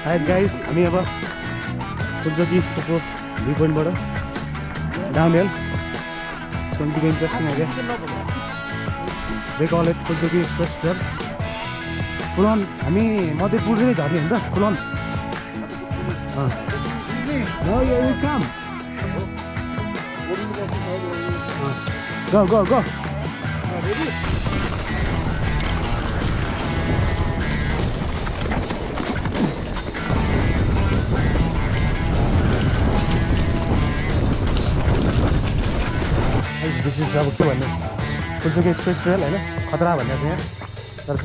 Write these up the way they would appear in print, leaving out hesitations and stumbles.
Alright guys, हामी अब Phulchowki view point बाट downhill. It's going to be interesting, I guess. They call it Phulchowki Express trail. Full on, हामी मध्यपुर नै झर्ने हो नि त, full on. No, here we come. Go, go, go. Ready? This is अब के भन्ने Phulchowki Express trail हैन खतरा भन्ने छ यहाँ तर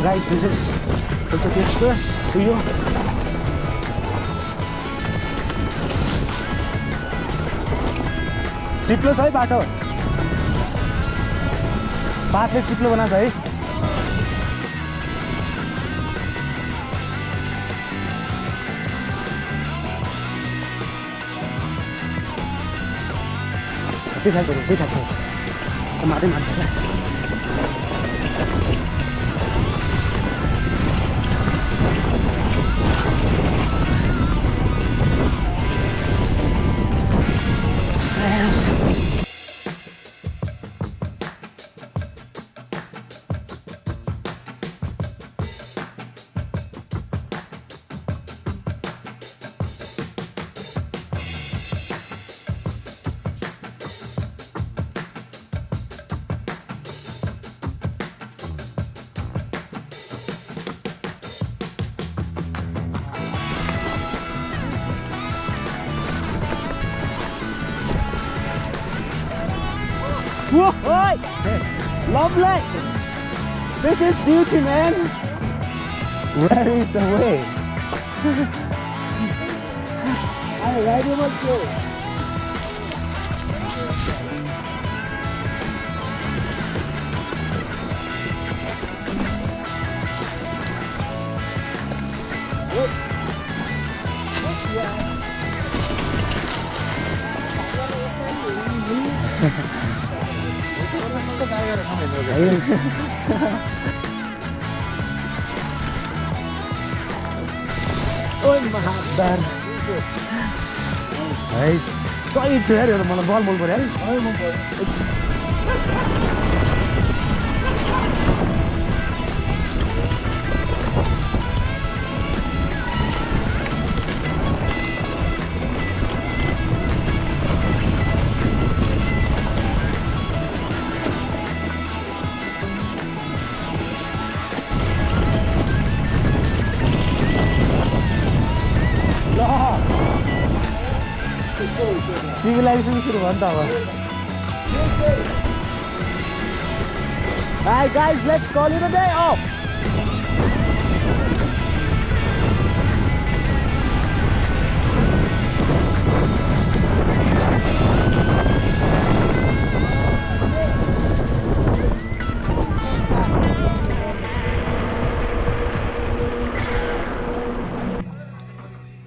guys, this is Phulchowki Express to you. चिप्लो छ है बाटो बाटले चिप्लो बनाएको है त्यही माथि Whoa, lovely! This is beauty, man! Where is the way? I really want to. Oi, mahadar. Hey, sorry to hear you. Mana ball pare hai. Oi, mo pare. Civilization सुरु भयो नि त अब Hi guys, let's call it a day off.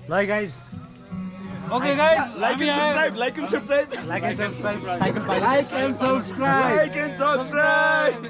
Bye guys. Okay guys, like and subscribe, like and subscribe. Like and subscribe. Cycle like and subscribe. Like and subscribe.